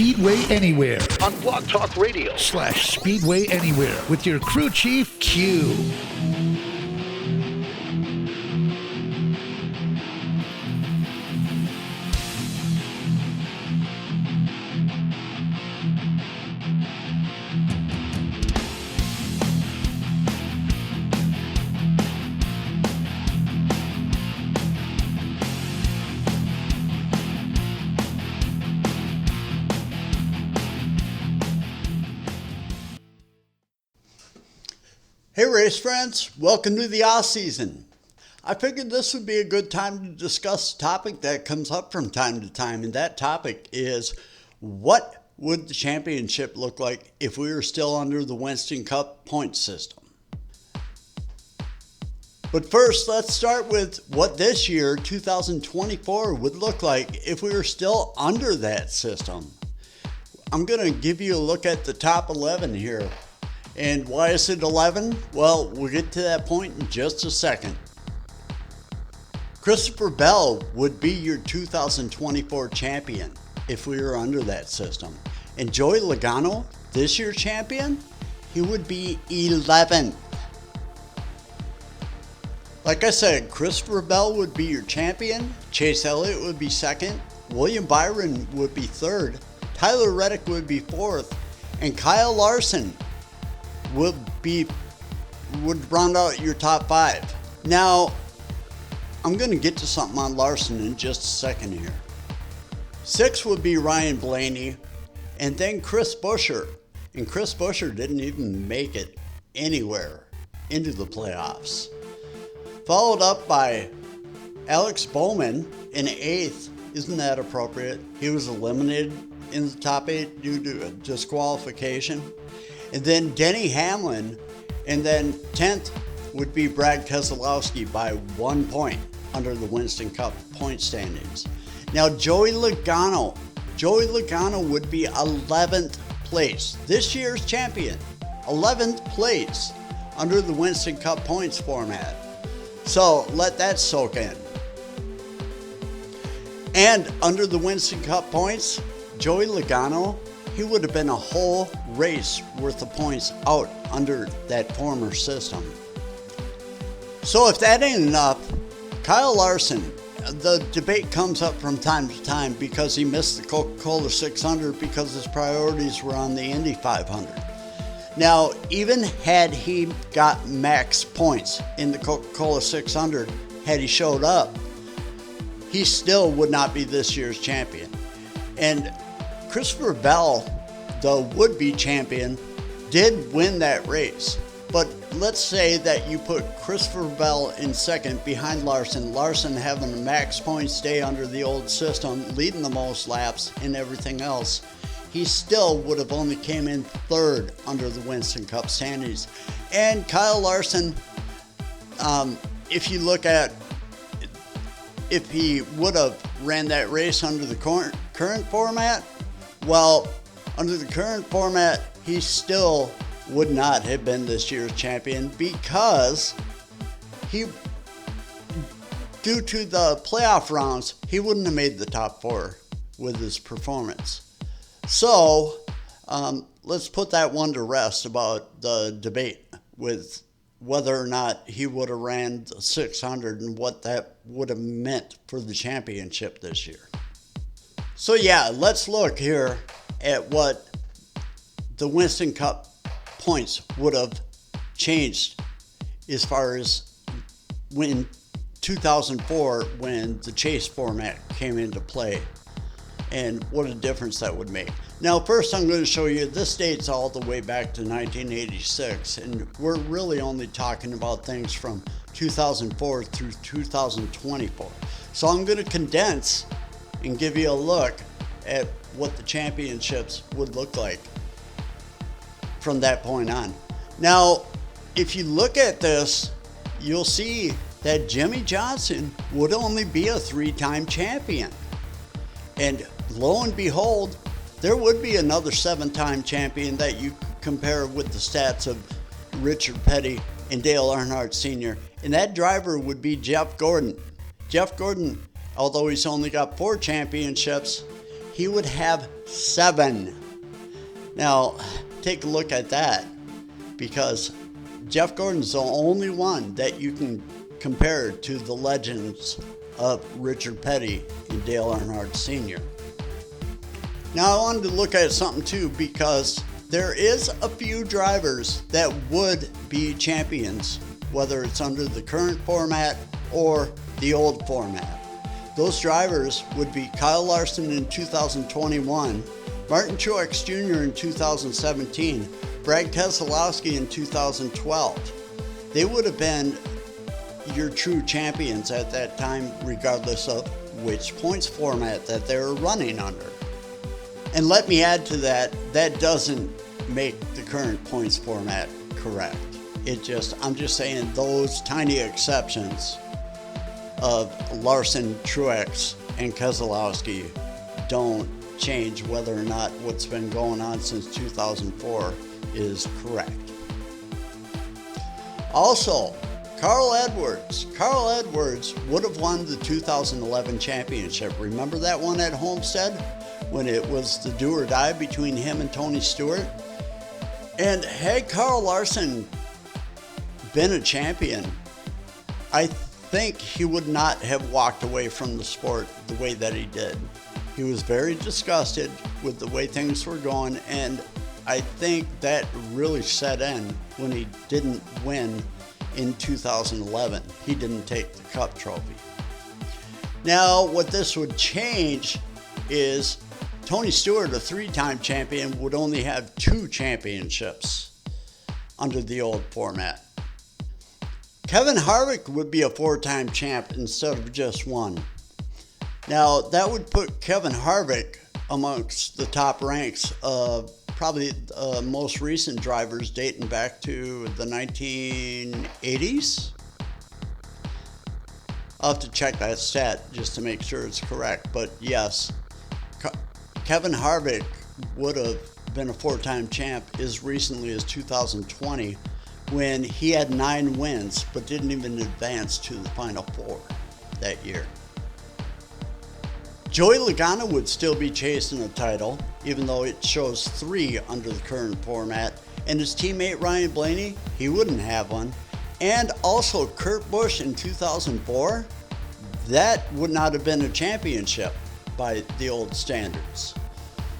Speedway Anywhere on Blog Talk Radio /Speedway Anywhere with your crew chief, Q. Hey race friends, welcome to the off season. I figured this would be a good time to discuss a topic that comes up from time to time, and that topic is what would the championship look like if we were still under the Winston Cup point system? But first, let's start with what this year, 2024, would look like if we were still under that system. I'm going to give you a look at the top 11 here. And why is it 11? Well, we'll get to that point in just a second. Christopher Bell would be your 2024 champion if we were under that system. And Joey Logano, this year's champion, he would be 11th. Like I said, Christopher Bell would be your champion, Chase Elliott would be second, William Byron would be third, Tyler Reddick would be fourth, and Kyle Larson would round out your top five. Now, I'm going to get to something on Larson in just a second here. Six would be Ryan Blaney, and then Chris Buescher. And Chris Buescher didn't even make it anywhere into the playoffs. Followed up by Alex Bowman in eighth. Isn't that appropriate? He was eliminated in the top eight due to a disqualification. And then Denny Hamlin, and then 10th would be Brad Keselowski by 1 point under the Winston Cup point standings. Now Joey Logano would be 11th place, this year's champion, 11th place under the Winston Cup points format. So let that soak in. And under the Winston Cup points, Joey Logano, he would have been a whole race worth of points out under that former system. So if that ain't enough, Kyle Larson, the debate comes up from time to time because he missed the Coca-Cola 600 because his priorities were on the Indy 500. Now, even had he got max points in the Coca-Cola 600, had he showed up, he still would not be this year's champion. And Christopher Bell, the would-be champion, did win that race. But let's say that you put Christopher Bell in second behind Larson, Larson having a max points day under the old system, leading the most laps and everything else. He still would have only came in third under the Winston Cup standings. And Kyle Larson, if you look at if he would have ran that race under the current format, well, under the current format, he still would not have been this year's champion because due to the playoff rounds, he wouldn't have made the top four with his performance. So let's put that one to rest about the debate with whether or not he would have ran the 600 and what that would have meant for the championship this year. So yeah, let's look here at what the Winston Cup points would have changed as far as when 2004 when the chase format came into play and what a difference that would make. Now first I'm going to show you, this dates all the way back to 1986, and we're really only talking about things from 2004 through 2024. So I'm going to condense and give you a look at what the championships would look like from that point on. Now, if you look at this, you'll see that Jimmie Johnson would only be a 3-time champion. And lo and behold, there would be another 7-time champion that you compare with the stats of Richard Petty and Dale Earnhardt Sr. And that driver would be Jeff Gordon. Jeff Gordon, although he's only got 4 championships, he would have 7. Now, take a look at that, because Jeff Gordon's the only one that you can compare to the legends of Richard Petty and Dale Earnhardt Sr. Now, I wanted to look at something too, because there is a few drivers that would be champions, whether it's under the current format or the old format. Those drivers would be Kyle Larson in 2021, Martin Truex Jr. in 2017, Brad Keselowski in 2012. They would have been your true champions at that time, regardless of which points format that they were running under. And let me add to that, that doesn't make the current points format correct. I'm just saying those tiny exceptions of Larson, Truex, and Keselowski don't change whether or not what's been going on since 2004 is correct. Also, Carl Edwards. Carl Edwards would have won the 2011 championship. Remember that one at Homestead when it was the do or die between him and Tony Stewart? And had Carl Larson been a champion, I think he would not have walked away from the sport the way that he did. He was very disgusted with the way things were going, and I think that really set in when he didn't win in 2011. He didn't take the Cup trophy. Now, what this would change is Tony Stewart, a 3-time champion, would only have 2 championships under the old format. Kevin Harvick would be a 4-time champ instead of just 1. Now, that would put Kevin Harvick amongst the top ranks of probably most recent drivers dating back to the 1980s. I'll have to check that stat just to make sure it's correct. But yes, Kevin Harvick would have been a 4-time champ as recently as 2020, when he had 9 wins but didn't even advance to the Final 4 that year. Joey Logano would still be chasing a title, even though it shows 3 under the current format, and his teammate Ryan Blaney, he wouldn't have one. And also Kurt Busch in 2004, that would not have been a championship by the old standards.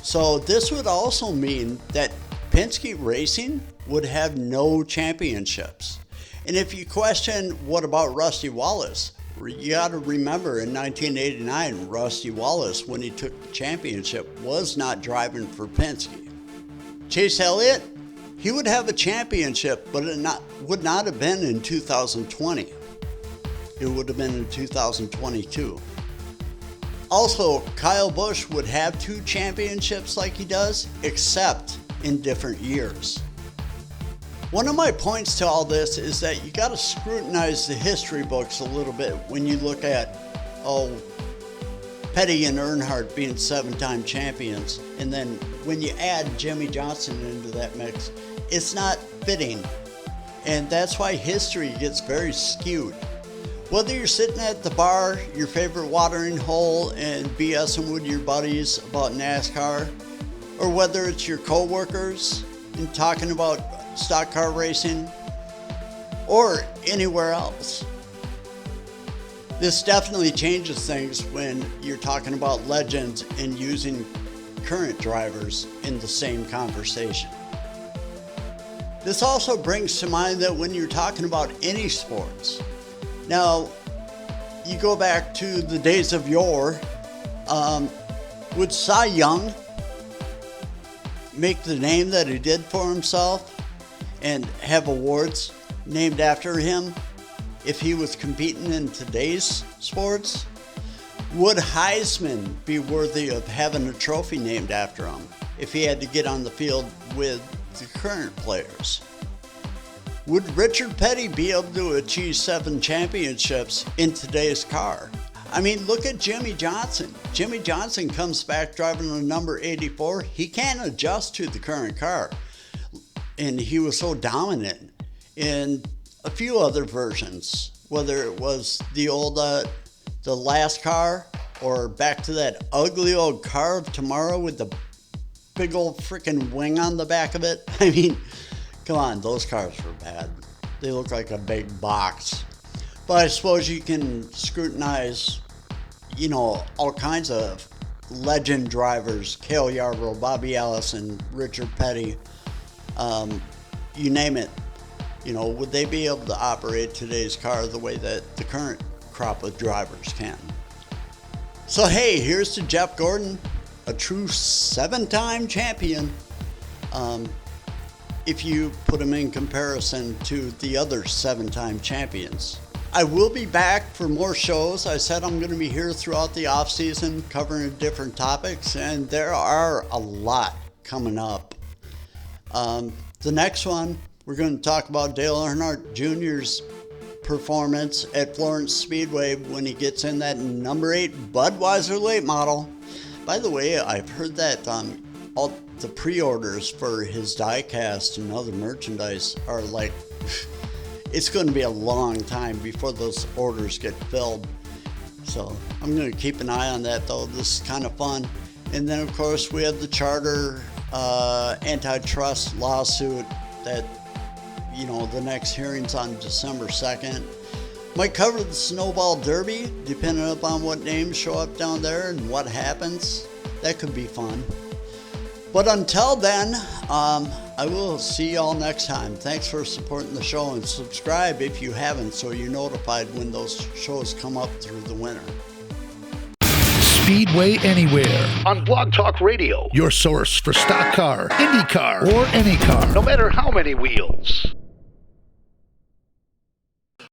So this would also mean that Penske Racing would have no championships. And if you question what about Rusty Wallace, you got to remember in 1989, Rusty Wallace, when he took the championship, was not driving for Penske. Chase Elliott, he would have a championship, but it would not have been in 2020. It would have been in 2022. Also, Kyle Busch would have 2 championships like he does, except in different years. One of my points to all this is that you got to scrutinize the history books a little bit when you look at, Petty and Earnhardt being 7-time champions, and then when you add Jimmie Johnson into that mix, it's not fitting. And that's why history gets very skewed. Whether you're sitting at the bar, your favorite watering hole, and BSing with your buddies about NASCAR, or whether it's your co-workers and talking about stock car racing, or anywhere else. This definitely changes things when you're talking about legends and using current drivers in the same conversation. This also brings to mind that when you're talking about any sports, now you go back to the days of yore, would Cy Young make the name that he did for himself and have awards named after him if he was competing in today's sports? Would Heisman be worthy of having a trophy named after him if he had to get on the field with the current players? Would Richard Petty be able to achieve 7 championships in today's car? I mean, look at Jimmie Johnson. Jimmie Johnson comes back driving the number 84. He can't adjust to the current car. And he was so dominant in a few other versions, whether it was the old, the last car or back to that ugly old car of tomorrow with the big old freaking wing on the back of it. I mean, come on, those cars were bad. They look like a big box. But I suppose you can scrutinize, you know, all kinds of legend drivers, Cale Yarborough, Bobby Allison, Richard Petty, you name it. You know, would they be able to operate today's car the way that the current crop of drivers can? So hey, here's to Jeff Gordon, a true 7-time champion. If you put him in comparison to the other 7-time champions. I will be back for more shows. I said I'm going to be here throughout the off season covering different topics, and there are a lot coming up. The next one, we're going to talk about Dale Earnhardt Jr.'s performance at Florence Speedway when he gets in that number 8 Budweiser late model. By the way, I've heard that all the pre-orders for his diecast and other merchandise are like, it's going to be a long time before those orders get filled. So I'm going to keep an eye on that, though. This is kind of fun. And then, of course, we have the charter antitrust lawsuit that, you know, the next hearing's on December 2nd. Might cover the Snowball Derby, depending upon what names show up down there and what happens. That could be fun. But until then, I will see y'all next time. Thanks for supporting the show, and subscribe if you haven't so you're notified when those shows come up through the winter. Speedway Anywhere. On Blog Talk Radio. Your source for stock car, Indy car, or any car. No matter how many wheels.